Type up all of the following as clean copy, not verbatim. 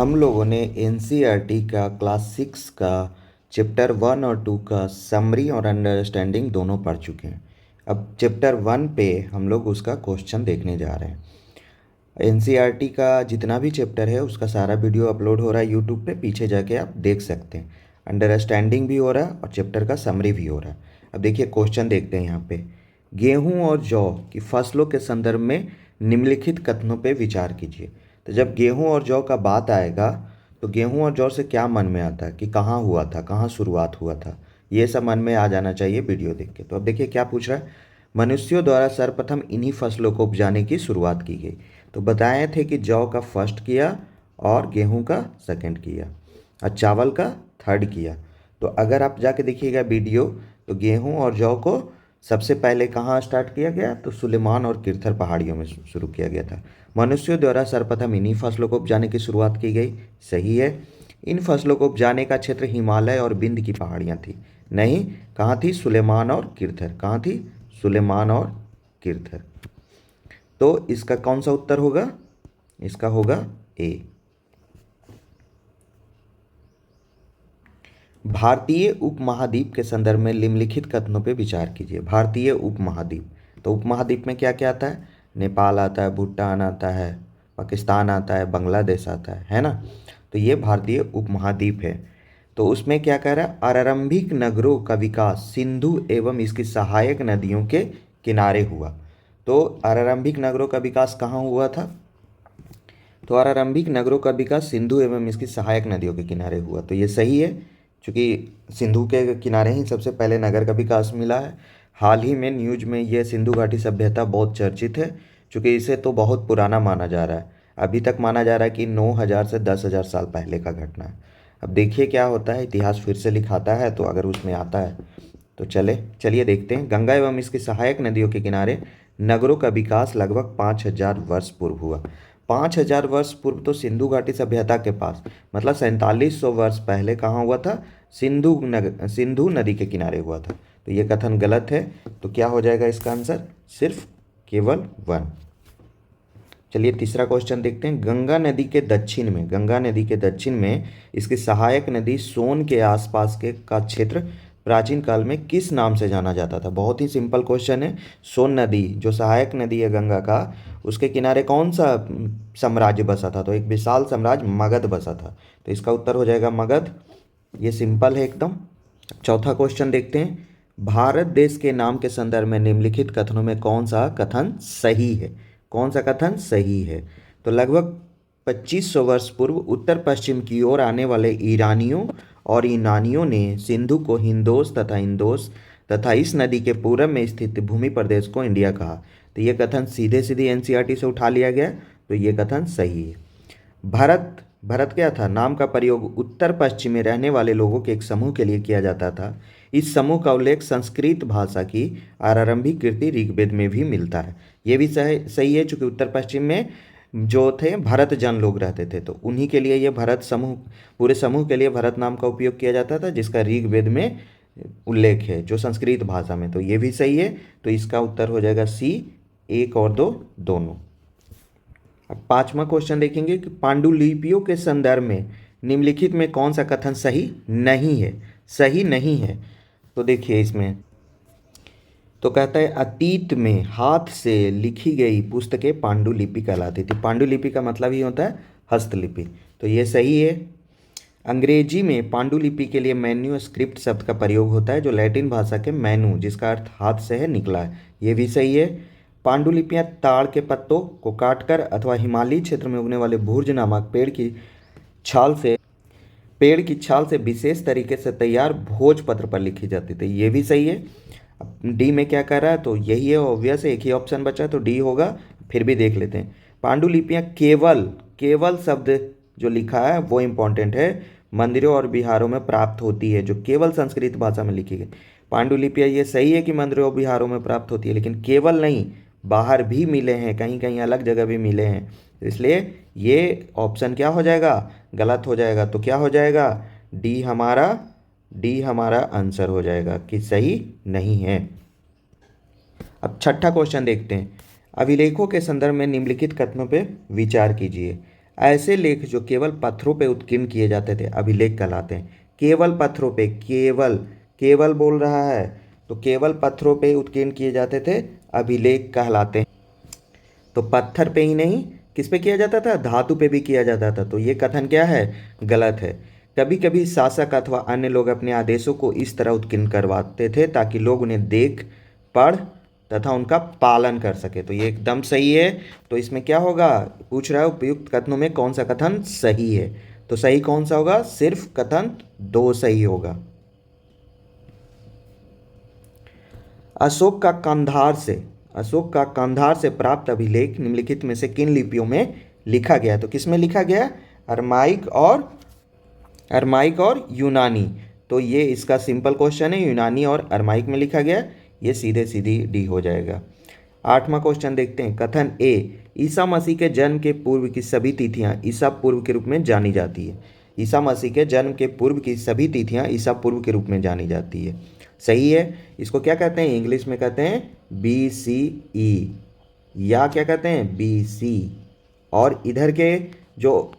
हम लोगों ने एनसीईआरटी का क्लास 6 का चैप्टर 1 और 2 का समरी और अंडरस्टैंडिंग दोनों पढ़ चुके हैं। अब चैप्टर 1 पे हम लोग उसका क्वेश्चन देखने जा रहे हैं। एनसीईआरटी का जितना भी चैप्टर है उसका सारा वीडियो अपलोड हो रहा है यूट्यूब पे, पीछे जाके आप देख सकते हैं। अंडरस्टैंडिंग भी हो रहा है और चैप्टर का समरी भी हो रहा है। अब देखिए क्वेश्चन देखते हैं यहाँ पे। गेहूं और जौ की फसलों के संदर्भ में निम्नलिखित कथनों पे विचार कीजिए। तो जब गेहूं और जौ का बात आएगा तो गेहूं और जौ से क्या मन में आता है कि कहाँ हुआ था, कहाँ शुरुआत हुआ था, ये सब मन में आ जाना चाहिए वीडियो देख के। तो अब देखिए क्या पूछ रहा है। मनुष्यों द्वारा सर्वप्रथम इन्हीं फसलों को उपजाने की शुरुआत की गई। तो बताए थे कि जौ का फर्स्ट किया और गेहूं का सेकंड किया और चावल का थर्ड किया। तो अगर आप जाके देखिएगा वीडियो तो गेहूं और जौ को सबसे पहले कहाँ स्टार्ट किया गया, तो सुलेमान और किरथर पहाड़ियों में शुरू किया गया था। मनुष्यों द्वारा सर्वप्रथम इन्हीं फसलों को उपजाने की शुरुआत की गई, सही है। इन फसलों को उपजाने का क्षेत्र हिमालय और विंध्य की पहाड़ियाँ थी। नहीं, कहाँ थी? सुलेमान और किरथर। कहाँ थी? सुलेमान और किरथर। तो इसका कौन सा उत्तर होगा? इसका होगा ए। भारतीय उपमहाद्वीप के संदर्भ में निम्नलिखित कथनों पर विचार कीजिए। भारतीय उपमहाद्वीप, तो उपमहाद्वीप में क्या क्या आता है? नेपाल आता है, भूटान आता है, पाकिस्तान आता है, बांग्लादेश आता है ना। तो ये भारतीय उपमहाद्वीप है। तो उसमें क्या कह रहा है? आरंभिक नगरों का विकास सिंधु एवं इसकी सहायक नदियों के किनारे हुआ। तो आरंभिक नगरों का विकास कहाँ हुआ था? तो आरंभिक नगरों का विकास सिंधु एवं इसकी सहायक नदियों के किनारे हुआ। तो ये सही है, क्योंकि सिंधु के किनारे ही सबसे पहले नगर का विकास मिला है। हाल ही में न्यूज में ये सिंधु घाटी सभ्यता बहुत चर्चित है, क्योंकि इसे तो बहुत पुराना माना जा रहा है। अभी तक माना जा रहा है कि 9,000 से 10,000 साल पहले का घटना है। अब देखिए क्या होता है, इतिहास फिर से लिखाता है तो अगर उसमें आता है तो चलिए देखते हैं। गंगा एवं इसकी सहायक नदियों के किनारे नगरों का विकास लगभग 5,000 वर्ष पूर्व हुआ। 5,000 वर्ष पूर्व तो सिंधु घाटी सभ्यता के पास, मतलब 4700 वर्ष पहले कहाँ हुआ था? सिंधु नदी के किनारे हुआ था। तो ये कथन गलत है। तो क्या हो जाएगा इसका आंसर? सिर्फ केवल 1। चलिए तीसरा क्वेश्चन देखते हैं। गंगा नदी के दक्षिण में इसकी सहायक नदी सोन के आसपास के का क्षेत्र प्राचीन काल में किस नाम से जाना जाता था? बहुत ही सिंपल क्वेश्चन है। सोन नदी जो सहायक नदी है गंगा का, उसके किनारे कौन सा साम्राज्य बसा था? तो एक विशाल साम्राज्य मगध बसा था। तो इसका उत्तर हो जाएगा मगध। ये सिंपल है एकदम। चौथा क्वेश्चन देखते हैं। भारत देश के नाम के संदर्भ में निम्नलिखित कथनों में कौन सा कथन सही है? कौन सा कथन सही है? तो लगभग 2500 वर्ष पूर्व उत्तर पश्चिम की ओर आने वाले ईरानियों और यूनानियों ने सिंधु को इंदोस तथा इस नदी के पूरब में स्थित भूमि प्रदेश को इंडिया कहा। तो ये कथन सीधे सीधे एनसीईआरटी से उठा लिया गया। तो ये कथन सही है। भारत भारत क्या था? नाम का प्रयोग उत्तर पश्चिम में रहने वाले लोगों के एक समूह के लिए किया जाता था। इस समूह का उल्लेख संस्कृत भाषा की आरंभिक कृति ऋग्वेद में भी मिलता है। ये भी सही है, चूंकि उत्तर पश्चिम में जो थे भरत जन लोग रहते थे, तो उन्हीं के लिए ये भरत समूह, पूरे समूह के लिए भरत नाम का उपयोग किया जाता था, जिसका ऋग्वेद में उल्लेख है, जो संस्कृत भाषा में। तो ये भी सही है। तो इसका उत्तर हो जाएगा सी, 1 और 2 दोनों। अब पांचवा क्वेश्चन देखेंगे कि पांडुलिपियों के संदर्भ में निम्नलिखित में कौन सा कथन सही नहीं है? सही नहीं है। तो देखिए इसमें तो कहता है अतीत में हाथ से लिखी गई पुस्तकें पांडुलिपि कहलाती थी। पांडुलिपि का मतलब ही होता है हस्तलिपि। तो ये सही है। अंग्रेजी में पांडुलिपि के लिए मैन्यूस्क्रिप्ट शब्द का प्रयोग होता है, जो लैटिन भाषा के मैनू, जिसका अर्थ हाथ से है, निकला है। ये भी सही है। पांडुलिपियां ताड़ के पत्तों को काटकर अथवा हिमालयी क्षेत्र में उगने वाले भुर्ज नामक पेड़ की छाल से विशेष तरीके से तैयार भोजपत्र पर लिखी जाती थी। ये भी सही है। अब डी में क्या कर रहा है? तो यही है, ऑब्वियस है, एक ही ऑप्शन बचा है तो डी होगा। फिर भी देख लेते हैं। पांडुलिपियां केवल केवल शब्द जो लिखा है वो इम्पोर्टेंट है, मंदिरों और बिहारों में प्राप्त होती है, जो केवल संस्कृत भाषा में लिखी गई पांडुलिपियां। ये सही है कि मंदिरों और बिहारों में प्राप्त होती है, लेकिन केवल नहीं, बाहर भी मिले हैं, कहीं कहीं अलग जगह भी मिले हैं। तो इसलिए ये ऑप्शन क्या हो जाएगा? गलत हो जाएगा। तो क्या हो जाएगा? डी हमारा आंसर हो जाएगा कि सही नहीं है। अब छठा क्वेश्चन देखते हैं। अभिलेखों के संदर्भ में निम्नलिखित कथनों पे विचार कीजिए। ऐसे लेख जो केवल पत्थरों पे उत्कीर्ण किए जाते थे अभिलेख कहलाते हैं। केवल पत्थरों पे, केवल, केवल बोल रहा है, तो केवल पत्थरों पे उत्कीर्ण किए जाते थे अभिलेख कहलाते हैं। तो पत्थर पे ही नहीं, किस पे किया जाता था, धातु पे भी किया जाता था। तो ये कथन क्या है, गलत है। कभी कभी शासक अथवा अन्य लोग अपने आदेशों को इस तरह उत्कीर्ण करवाते थे ताकि लोग उन्हें देख, पढ़ तथा उनका पालन कर सके। तो ये एकदम सही है। तो इसमें क्या होगा, पूछ रहा है उपयुक्त कथनों में कौन सा कथन सही है। तो सही कौन सा होगा, सिर्फ कथन 2 सही होगा। अशोक का कंधार से, अशोक का कंधार से प्राप्त अभिलेख निम्नलिखित में से किन लिपियों में लिखा गया है। तो किस में लिखा गया, अरमाइक और यूनानी। तो ये इसका सिंपल क्वेश्चन है, यूनानी और अरमाइक में लिखा गया। ये सीधे सीधी डी हो जाएगा। 8वां क्वेश्चन देखते हैं। कथन ए, ईसा मसीह के जन्म के पूर्व की सभी तिथियां ईसा पूर्व के रूप में जानी जाती है। ईसा मसीह के जन्म के पूर्व की सभी तिथियां ईसा पूर्व के रूप में जानी जाती है। सही है। इसको क्या कहते हैं, इंग्लिश में कहते हैं BCE, या क्या कहते हैं BC। और इधर के जो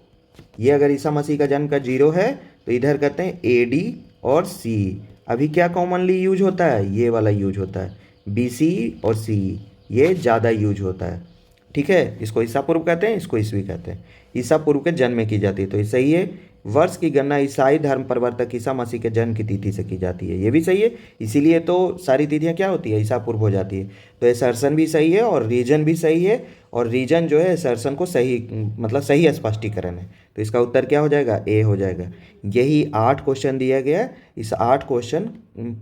ये अगर ईसा मसीह का जन्म का 0 है तो इधर कहते हैं AD और CE। अभी क्या कॉमनली यूज होता है, ये वाला यूज होता है, BCE और CE, ये ज़्यादा यूज होता है। ठीक है, इसको ईसा पूर्व कहते हैं, इसको ईसवी कहते हैं। ईसा पूर्व के जन्म में की जाती है, तो ये सही है। वर्ष की गणना ईसाई धर्म प्रवर्तक ईसा मसीह के जन्म की तिथि से की जाती है, ये भी सही है। इसीलिए तो सारी तिथियां क्या होती है, ईसा पूर्व हो जाती है। तो असर्शन भी सही है और रीजन भी सही है। और रीजन जो है असर्शन को सही, मतलब सही स्पष्टीकरण है। तो इसका उत्तर क्या हो जाएगा, ए हो जाएगा। यही 8 क्वेश्चन दिया गया है। इस 8 क्वेश्चन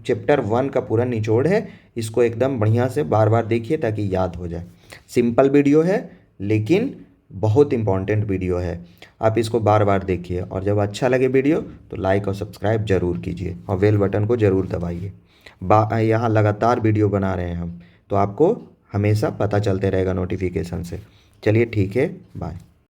चैप्टर 1 का पूरा निचोड़ है। इसको एकदम बढ़िया से बार बार देखिए ताकि याद हो जाए। सिंपल वीडियो है लेकिन बहुत इंपॉर्टेंट वीडियो है। आप इसको बार बार देखिए और जब अच्छा लगे वीडियो तो लाइक और सब्सक्राइब जरूर कीजिए और बेल बटन को ज़रूर दबाइए। यहाँ लगातार वीडियो बना रहे हैं हम, तो आपको हमेशा पता चलते रहेगा नोटिफिकेशन से। चलिए ठीक है, बाय।